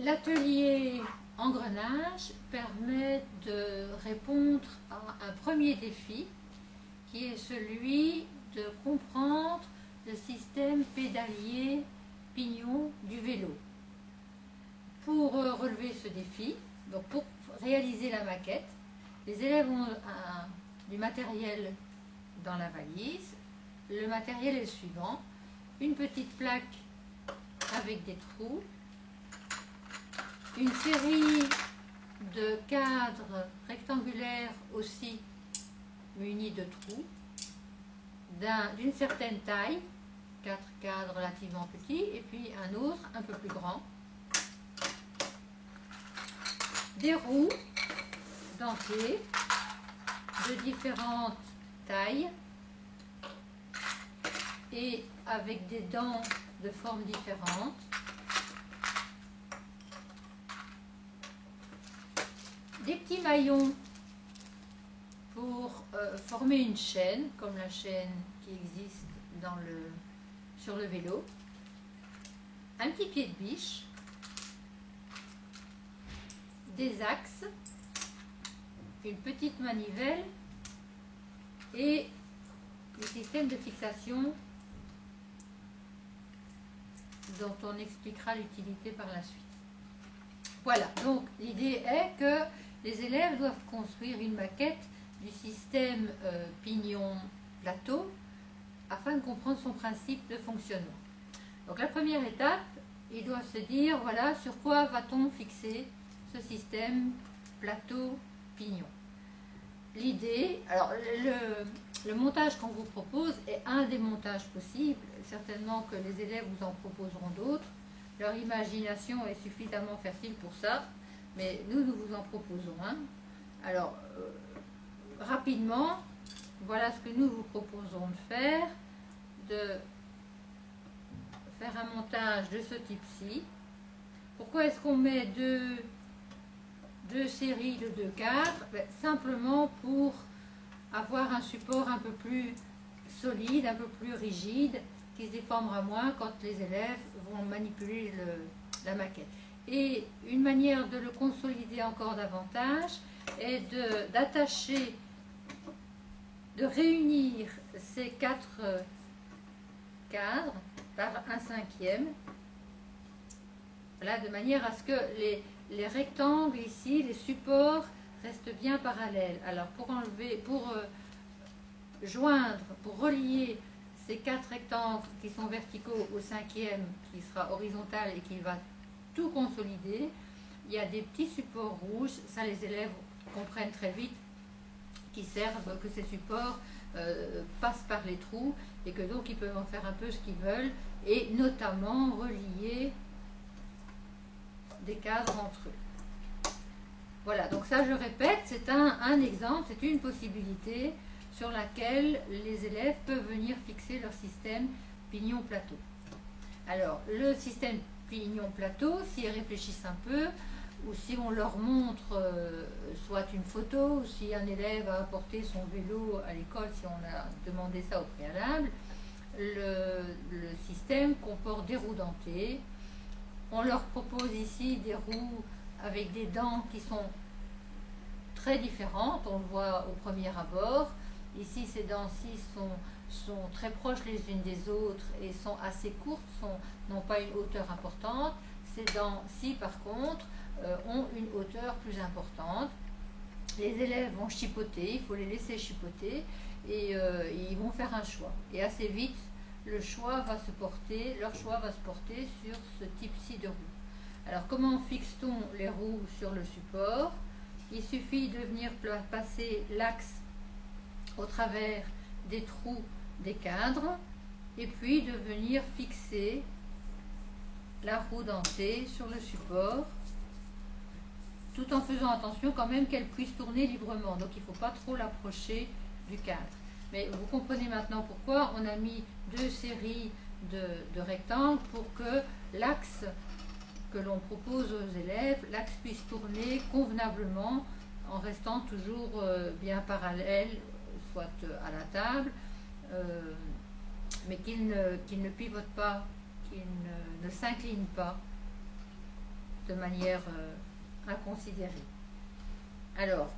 L'atelier engrenage permet de répondre à un premier défi qui est celui de comprendre le système pédalier pignon du vélo. Pour relever ce défi, donc pour réaliser la maquette, les élèves ont du matériel dans la valise. Le matériel est le suivant: une petite plaque avec des trous, une série de cadres rectangulaires aussi munis de trous d'une certaine taille, 4 cadres relativement petits et puis un autre un peu plus grand, des roues dentées de différentes tailles et avec des dents de formes différentes, des petits maillons pour former une chaîne, comme la chaîne qui existe sur le vélo, un petit pied de biche, des axes, une petite manivelle et le système de fixation dont on expliquera l'utilité par la suite. Voilà, donc l'idée est que les élèves doivent construire une maquette du système pignon-plateau afin de comprendre son principe de fonctionnement. Donc la première étape, ils doivent se dire, voilà, sur quoi va-t-on fixer ce système plateau-pignon. L'idée, alors le montage qu'on vous propose est un des montages possibles, certainement que les élèves vous en proposeront d'autres. Leur imagination est suffisamment fertile pour ça, mais nous vous en proposons un. Alors, rapidement, voilà ce que nous vous proposons de faire un montage de ce type-ci. Pourquoi est-ce qu'on met deux séries de 2 cadres? Simplement pour avoir un support un peu plus solide, un peu plus rigide, qui se déformera moins quand les élèves vont manipuler la maquette. Et une manière de le consolider encore davantage est d'attacher, de réunir ces 4 cadres par un 5e, voilà, de manière à ce que les rectangles ici, les supports, restent bien parallèles. Alors pour joindre, pour relier ces 4 rectangles qui sont verticaux au 5e qui sera horizontal et qui va tout consolider, il y a des petits supports rouges, ça les élèves comprennent très vite, qui servent, que ces supports passent par les trous et que donc ils peuvent en faire un peu ce qu'ils veulent et notamment relier des cadres entre eux. Voilà, donc ça je répète, c'est un exemple, c'est une possibilité sur laquelle les élèves peuvent venir fixer leur système pignon-plateau. Alors, le système pignon-plateau, s'ils réfléchissent un peu, ou si on leur montre soit une photo, ou si un élève a apporté son vélo à l'école, si on a demandé ça au préalable, le système comporte des roues dentées. On leur propose ici des roues avec des dents qui sont très différentes, on le voit au premier abord. Ici, ces dents-ci sont très proches les unes des autres et sont assez courtes, n'ont pas une hauteur importante. Ces dents-ci, par contre, ont une hauteur plus importante. Les élèves vont chipoter, il faut les laisser chipoter et ils vont faire un choix. Et assez vite, leur choix va se porter sur ce type-ci de roue. Alors, comment fixe-t-on les roues sur le support? Il suffit de venir passer l'axe au travers des trous des cadres et puis de venir fixer la roue dentée sur le support, tout en faisant attention quand même qu'elle puisse tourner librement. Donc il ne faut pas trop l'approcher du cadre. Mais vous comprenez maintenant pourquoi on a mis 2 séries de rectangles pour que l'axe que l'on propose aux élèves, l'axe puisse tourner convenablement en restant toujours bien parallèle, soit à la table, mais qu'il ne pivote pas, qu'il ne s'incline pas de manière inconsidérée. Alors,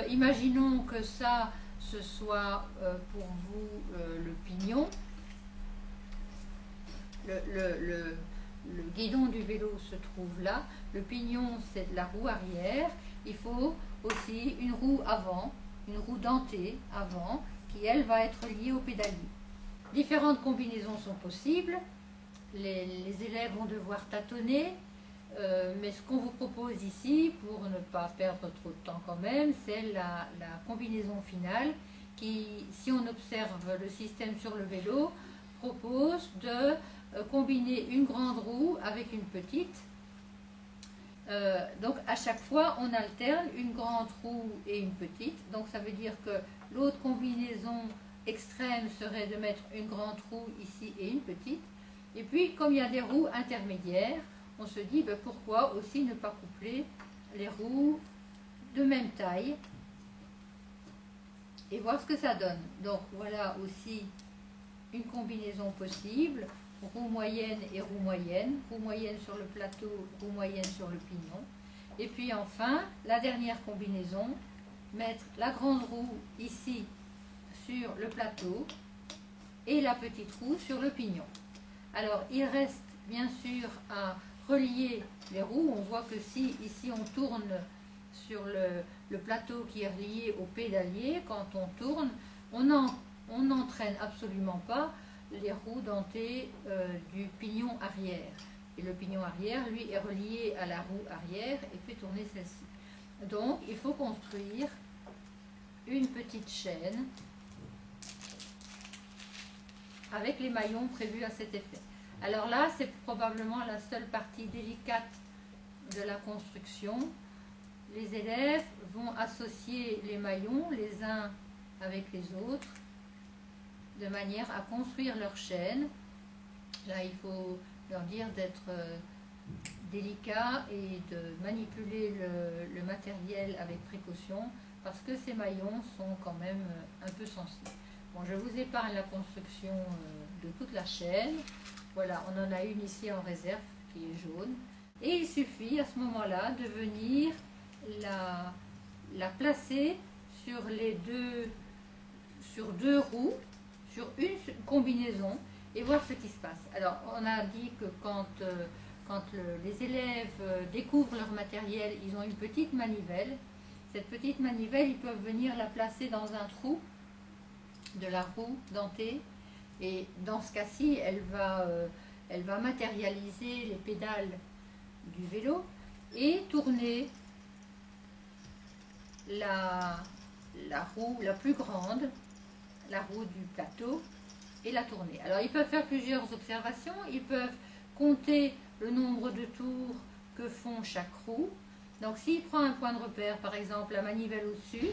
imaginons que ça, ce soit pour vous le pignon. Le guidon du vélo se trouve là. Le pignon, c'est la roue arrière. Il faut aussi une roue avant, une roue dentée avant, qui elle va être liée au pédalier. Différentes combinaisons sont possibles. Les élèves vont devoir tâtonner, mais ce qu'on vous propose ici, pour ne pas perdre trop de temps quand même, c'est la combinaison finale qui, si on observe le système sur le vélo, propose de combiner une grande roue avec une petite. Donc à chaque fois on alterne une grande roue et une petite, donc ça veut dire que l'autre combinaison extrême serait de mettre une grande roue ici et une petite, et puis comme il y a des roues intermédiaires, on se dit pourquoi aussi ne pas coupler les roues de même taille et voir ce que ça donne. Donc voilà aussi une combinaison possible, roue moyenne et roue moyenne sur le plateau, roue moyenne sur le pignon. Et puis enfin, la dernière combinaison, mettre la grande roue ici sur le plateau et la petite roue sur le pignon. Alors il reste bien sûr à relier les roues. On voit que si ici on tourne sur le plateau qui est relié au pédalier, quand on tourne, on n'entraîne absolument pas les roues dentées du pignon arrière. Et le pignon arrière, lui, est relié à la roue arrière et fait tourner celle-ci. Donc, il faut construire une petite chaîne avec les maillons prévus à cet effet. Alors là, c'est probablement la seule partie délicate de la construction. Les élèves vont associer les maillons les uns avec les autres de manière à construire leur chaîne. Là, il faut leur dire d'être délicat et de manipuler le matériel avec précaution parce que ces maillons sont quand même un peu sensibles. Bon, je vous épargne la construction de toute la chaîne. Voilà, on en a une ici en réserve qui est jaune. Et il suffit à ce moment-là de venir la placer sur deux roues, sur une combinaison et voir ce qui se passe. Alors, on a dit que quand les élèves découvrent leur matériel, ils ont une petite manivelle. Cette petite manivelle, ils peuvent venir la placer dans un trou de la roue dentée. Et dans ce cas-ci, elle va matérialiser les pédales du vélo et tourner la roue la plus grande, la roue du plateau, et la tourner. Alors ils peuvent faire plusieurs observations, ils peuvent compter le nombre de tours que font chaque roue. Donc s'il prend un point de repère, par exemple la manivelle au-dessus,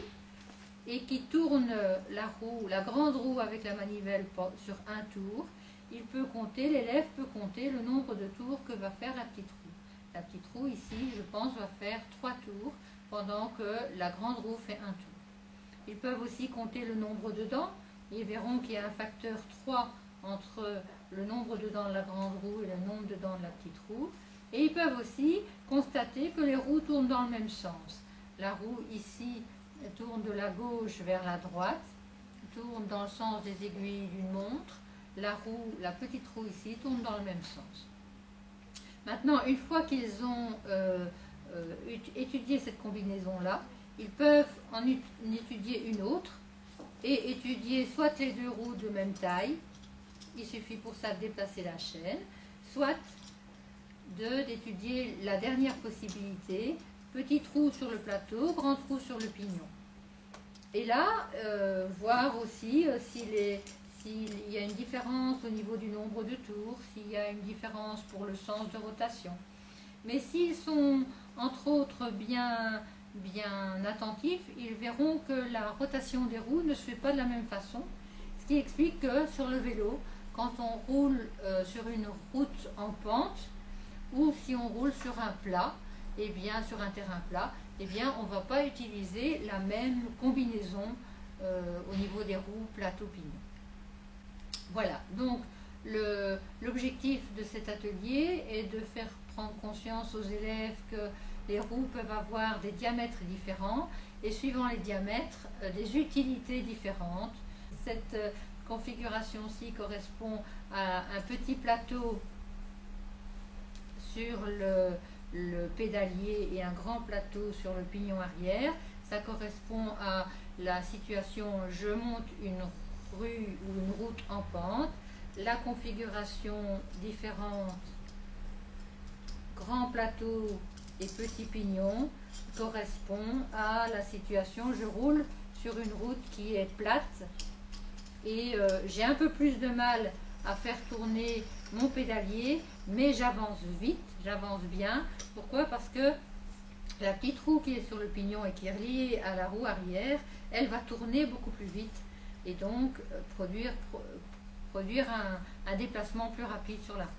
et qui tourne la grande roue avec la manivelle sur un tour, l'élève peut compter le nombre de tours que va faire la petite roue. La petite roue ici, je pense, va faire 3 tours, pendant que la grande roue fait un tour. Ils peuvent aussi compter le nombre de dents. Ils verront qu'il y a un facteur 3 entre le nombre de dents de la grande roue et le nombre de dents de la petite roue. Et ils peuvent aussi constater que les roues tournent dans le même sens. La roue ici tourne de la gauche vers la droite, tourne dans le sens des aiguilles d'une montre. La petite roue ici tourne dans le même sens. Maintenant, une fois qu'ils ont étudié cette combinaison-là, ils peuvent en étudier une autre et étudier soit les deux roues de même taille, il suffit pour ça de déplacer la chaîne, soit d'étudier la dernière possibilité, petite roue sur le plateau, grande roue sur le pignon. Et là, voir aussi s'il y a une différence au niveau du nombre de tours, s'il y a une différence pour le sens de rotation. Mais s'ils sont, entre autres, bien attentifs, ils verront que la rotation des roues ne se fait pas de la même façon, ce qui explique que sur le vélo, quand on roule sur une route en pente, ou si on roule sur un plat, et bien sur un terrain plat, eh bien on ne va pas utiliser la même combinaison au niveau des roues plateau-pignon. Voilà, donc L'objectif de cet atelier est de faire prendre conscience aux élèves que les roues peuvent avoir des diamètres différents et suivant les diamètres, des utilités différentes. Cette configuration-ci correspond à un petit plateau sur le pédalier et un grand plateau sur le pignon arrière. Ça correspond à la situation je monte une rue ou une route en pente. La configuration différente, grand plateau et petit pignon, correspond à la situation je roule sur une route qui est plate et j'ai un peu plus de mal à faire tourner mon pédalier, mais j'avance vite, j'avance bien. Pourquoi? Parce que la petite roue qui est sur le pignon et qui est reliée à la roue arrière, elle va tourner beaucoup plus vite et donc produire un déplacement plus rapide sur la roue.